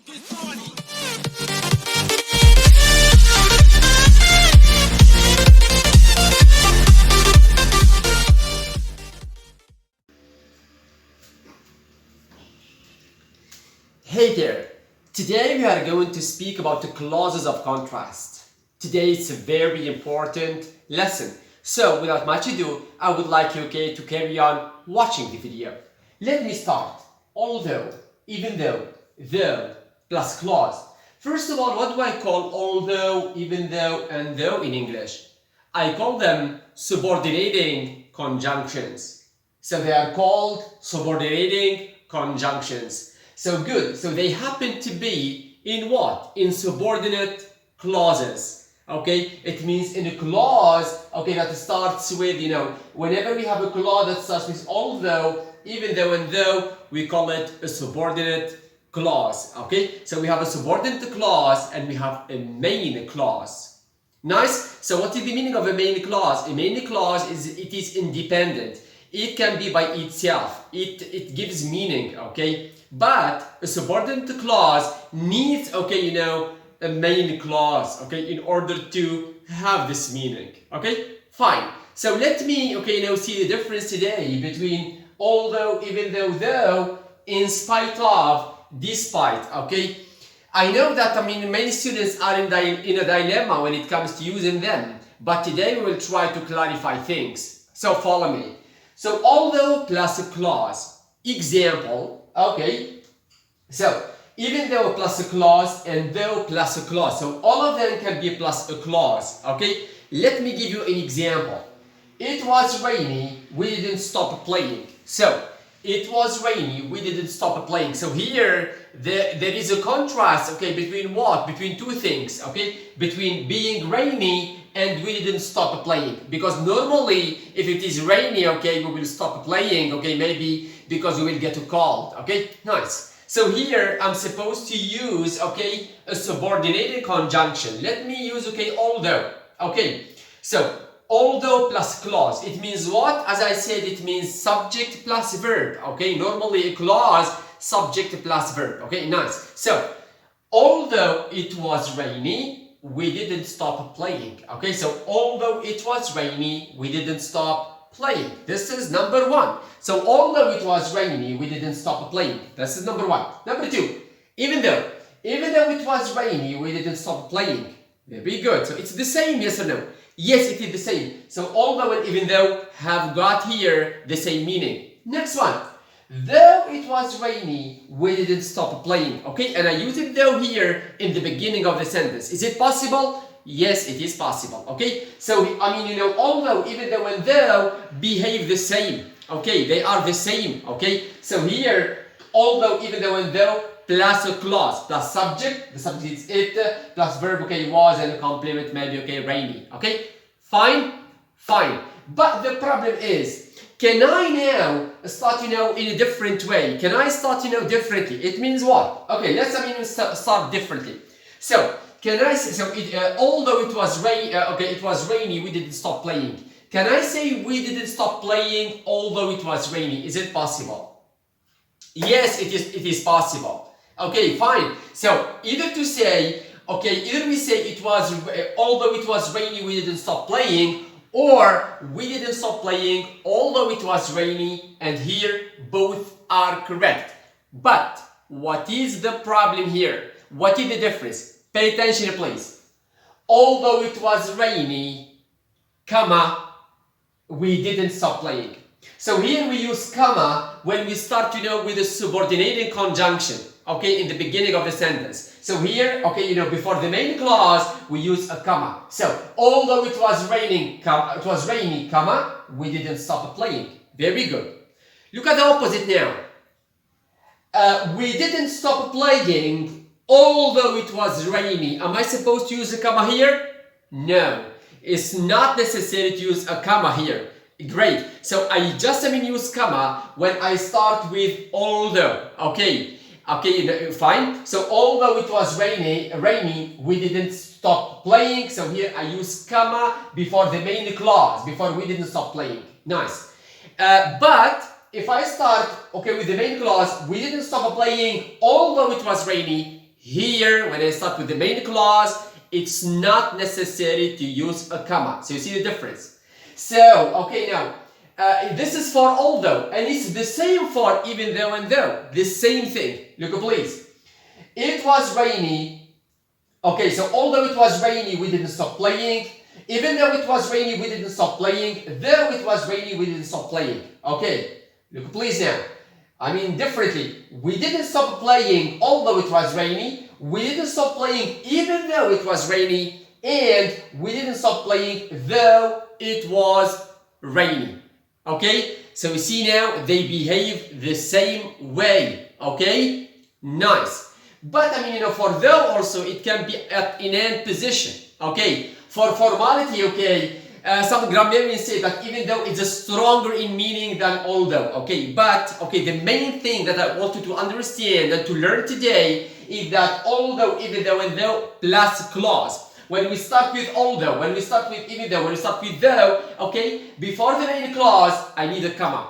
Hey there! Today we are going to speak about the clauses of contrast. Today it's a very important lesson. So without much ado, I would like you to carry on watching the video. Let me start. Although, even though, though, plus clause. First of all, what do I call although, even though, and though in English? I call them subordinating conjunctions. So they are called subordinating conjunctions. So good. So they happen to be in what? In subordinate clauses. Okay? It means in a clause, okay, that starts with, whenever we have a clause that starts with although, even though, and though, we call it a subordinate clause. Okay? So we have a subordinate clause and we have a main clause. Nice? So what is the meaning of a main clause? A main clause it is independent. It can be by itself. It gives meaning, okay? But a subordinate clause needs, a main clause, okay, in order to have this meaning, okay? Fine. So let me, see the difference today between although, even though, in spite of, despite, okay? I know that, many students are in a dilemma when it comes to using them, but today we will try to clarify things. So follow me. So although plus a clause, example, okay? So even though plus a clause and though plus a clause, so all of them can be plus a clause, okay? Let me give you an example. It was rainy, we didn't stop playing. So it was rainy, we didn't stop playing. So here there is a contrast, okay, between what? Between two things, okay? Between being rainy and we didn't stop playing. Because normally, if it is rainy, okay, we will stop playing, okay, maybe because we will get cold, okay? Nice. So here, I'm supposed to use, okay, a subordinated conjunction. Let me use, although, okay? So, although plus clause, it means what? As I said, it means subject plus verb, okay? Normally, a clause, subject plus verb, okay? Nice. So, although it was rainy, we didn't stop playing, okay? So, although it was rainy, we didn't stop playing. This is number one. So, although it was rainy, we didn't stop playing. This is number one. Number two, even though it was rainy, we didn't stop playing. Very good. So, it's the same, yes or no? Yes, it is the same. So, although and even though have got here the same meaning. Next one. Though it was rainy, we didn't stop playing. Okay, and I use it though here in the beginning of the sentence. Is it possible? Yes, it is possible. Okay, so although, even though, and though behave the same. Okay, they are the same. Okay, so here, although, even though, and though plus a clause plus subject. The subject is it plus verb. Okay, was and a complement maybe. Okay, rainy. Okay, fine. But the problem is, can I now start, in a different way? Can I start, differently? It means what? Okay, let's, start differently. So, can I say, although it was it was rainy, we didn't stop playing. Can I say we didn't stop playing although it was rainy? Is it possible? Yes, it is possible. Okay, fine. So, either we say it was, although it was rainy, we didn't stop playing, or we didn't stop playing although it was rainy, and here both are correct. But what is the problem here? What is the difference? Pay attention, please. Although it was rainy, comma, we didn't stop playing. So here we use comma when we start, with a subordinating conjunction, okay, in the beginning of the sentence. So here, before the main clause, we use a comma. So, although it was raining, comma, we didn't stop playing. Very good. Look at the opposite now. We didn't stop playing, although it was rainy. Am I supposed to use a comma here? No. It's not necessary to use a comma here. Great. So, I just use comma when I start with although. Okay, fine. So although it was rainy, we didn't stop playing. So here I use comma before the main clause, before we didn't stop playing. Nice. But if I start, with the main clause, we didn't stop playing although it was rainy. Here, when I start with the main clause, it's not necessary to use a comma. So you see the difference. So, okay, now, this is for although, and it's the same for even though and though. The same thing. Look, please. It was rainy. Okay, so although it was rainy, we didn't stop playing. Even though it was rainy, we didn't stop playing. Though it was rainy, we didn't stop playing. Okay, look, please now. I mean, differently. We didn't stop playing although it was rainy. We didn't stop playing even though it was rainy. And we didn't stop playing though it was rainy. Okay? So you see now, they behave the same way. Okay? Nice. But I mean, for though also, it can be in an position. Okay? For formality, okay, some grammarians say that even though it's stronger in meaning than although, okay, but okay, the main thing that I want you to understand and to learn today is that although, even though, and though plus clause. When we start with although, when we start with even though, when we start with though, okay, before the main clause, I need a comma.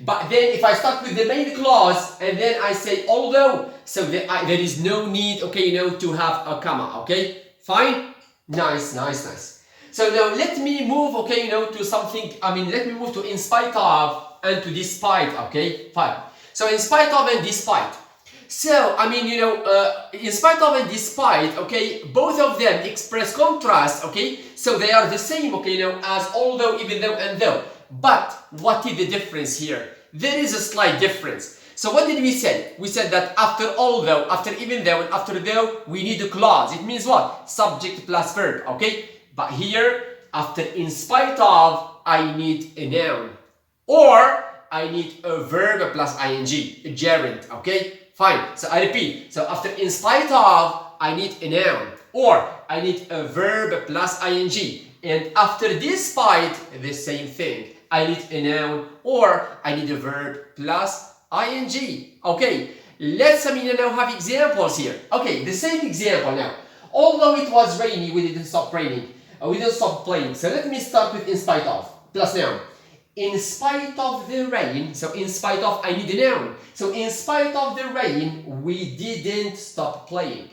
But then if I start with the main clause and then I say although, so there is no need, okay, to have a comma, okay, fine. Nice, nice, nice. So now let me move, okay, to something, let me move to in spite of and to despite, okay, fine. So in spite of and despite. So, in spite of and despite, okay, both of them express contrast, okay, so they are the same, okay, as although, even though, and though. But what is the difference here? There is a slight difference. So what did we say? We said that after although, after even though, and after though, we need a clause. It means what? Subject plus verb, okay? But here, after in spite of, I need a noun. Or, I need a verb plus ing, a gerund, okay? Fine. So I repeat. So after in spite of, I need a noun. Or, I need a verb plus ing. And after despite, the same thing. I need a noun or I need a verb plus ing. Okay, let's now have examples here. Okay, the same example now. Although it was rainy, we didn't stop raining. We didn't stop playing. So let me start with in spite of plus noun. In spite of the rain, so in spite of, I need a noun. So in spite of the rain, we didn't stop playing.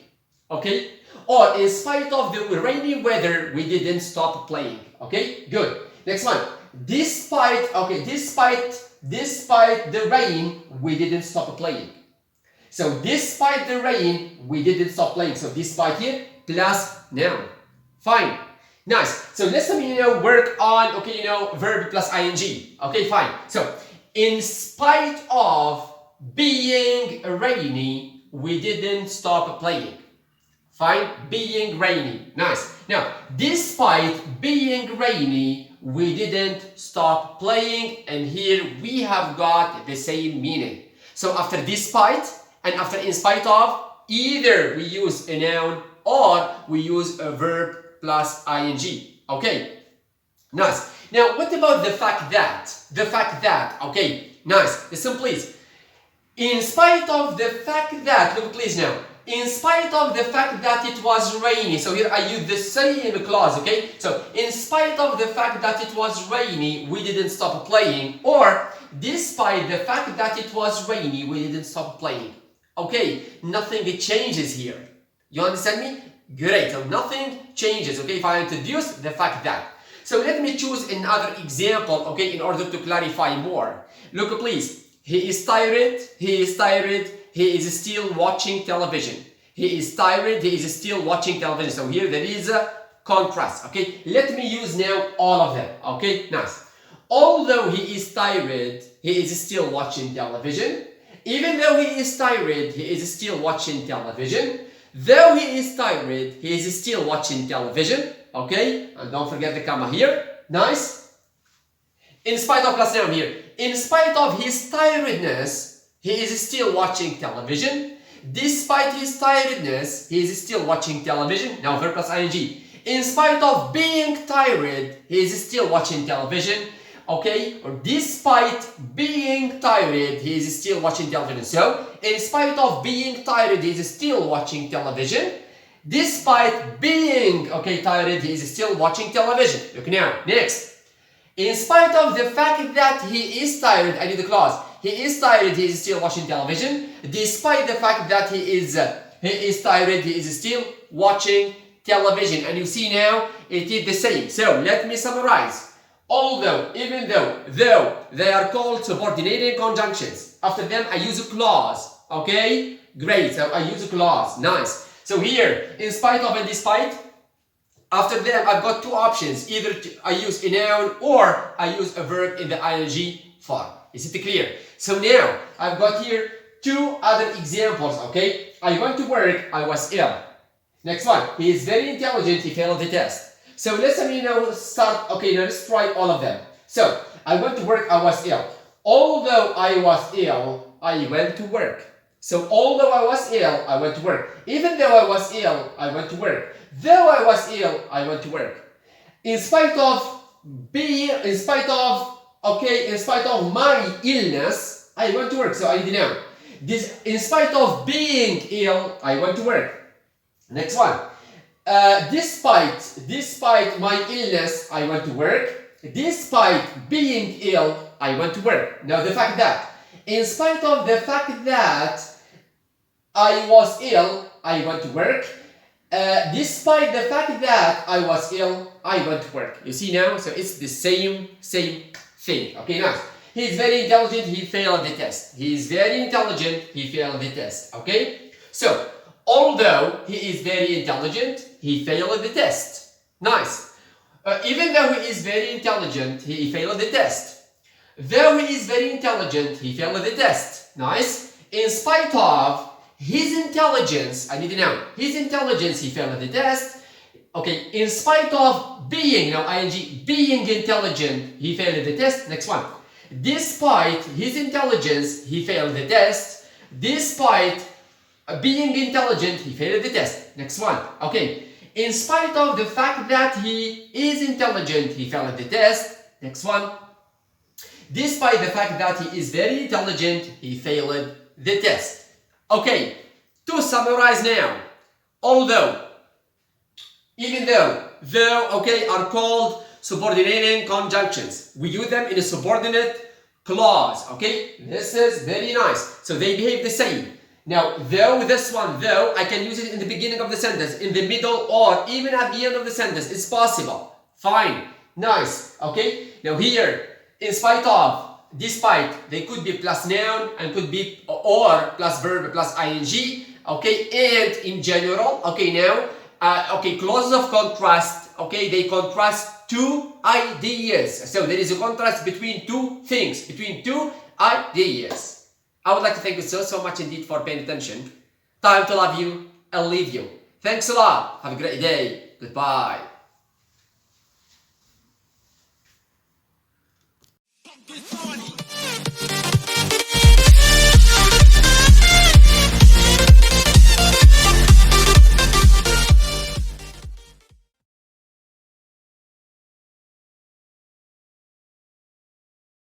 Okay? Or in spite of the rainy weather, we didn't stop playing. Okay? Good. Next one. Despite the rain, we didn't stop playing. So despite the rain, we didn't stop playing. So despite here plus noun. Fine. Nice. So let's work on verb plus ing. Okay, fine. So in spite of being rainy, we didn't stop playing. Fine. Being rainy. Nice. Now, despite being rainy, we didn't stop playing, and here we have got the same meaning. So after despite and after in spite of, either we use a noun or we use a verb plus ing. Okay, nice. Now, what about the fact that? Okay, nice. Listen, please. In spite of the fact that, look, please now. In spite of the fact that it was rainy, so here I use the same clause, okay? So, in spite of the fact that it was rainy, we didn't stop playing. Or, despite the fact that it was rainy, we didn't stop playing. Okay, nothing changes here. You understand me? Great, so nothing changes, okay, if I introduce the fact that. So, let me choose another example, okay, in order to clarify more. Look, please. He is tired, he is still watching television. He is tired, he is still watching television. So here there is a contrast, okay? Let me use now all of them, okay? Nice. Although he is tired, he is still watching television. Even though he is tired, he is still watching television. Though he is tired, he is still watching television, okay? And don't forget the comma here. Nice. In spite of plus noun here. In spite of his tiredness, he is still watching television. Despite his tiredness, he is still watching television. Now verb plus ing. In spite of being tired, he is still watching television. Okay? Or despite being tired, he is still watching television. So, in spite of being tired, he is still watching television. Despite being, tired, he is still watching television. Look now. Next. In spite of the fact that he is tired, I need the clause. He is tired, he is still watching television. Despite the fact that he is he is tired, he is still watching television. And you see now, it is the same. So let me summarize. Although, even though, they are called subordinating conjunctions. After them, I use a clause. Okay? Great. So I use a clause. Nice. So here, in spite of and despite, after them, I've got two options. Either I use a noun or I use a verb in the ing form. Is it clear? So now, I've got here two other examples, okay? I went to work, I was ill. Next one, he is very intelligent, he failed the test. So let's start, okay, now let's try all of them. So, I went to work, I was ill. Although I was ill, I went to work. So, although I was ill, I went to work. Even though I was ill, I went to work. Though I was ill, I went to work. In spite of my illness, I went to work. So, I did now. In spite of being ill, I went to work. Next one. Despite my illness, I went to work. Despite being ill, I went to work. Now the fact that, in spite of the fact that I was ill, I went to work. Despite the fact that I was ill, I went to work. You see now? So it's the same thing. Okay, now. He is very intelligent, he failed the test. He is very intelligent, he failed the test. Okay? So, although he is very intelligent, he failed the test. Nice. Even though he is very intelligent, he failed the test. Though he is very intelligent, he failed the test. Nice. In spite of his intelligence, I need to know, his intelligence, he failed the test. Okay, in spite of being, now ing, being intelligent, he failed the test. Next one. Despite his intelligence, he failed the test. Despite being intelligent, he failed the test. Next one. Okay. In spite of the fact that he is intelligent, he failed the test. Next one. Despite the fact that he is very intelligent, he failed the test. Okay. To summarize now. Although, even though, okay, are called subordinating conjunctions. We use them in a subordinate clause. Okay. This is very nice. So they behave the same. Now, this one, I can use it in the beginning of the sentence, in the middle, or even at the end of the sentence. It's possible. Fine. Nice. Okay? Now here, in spite of, despite, they could be plus noun and could be or plus verb plus ing. Okay? And in general, okay, now, clauses of contrast, okay, they contrast two ideas. So there is a contrast between two things, between two ideas. I would like to thank you so much indeed for paying attention. Time to love you and leave you. Thanks a lot. Have a great day. Goodbye. Despite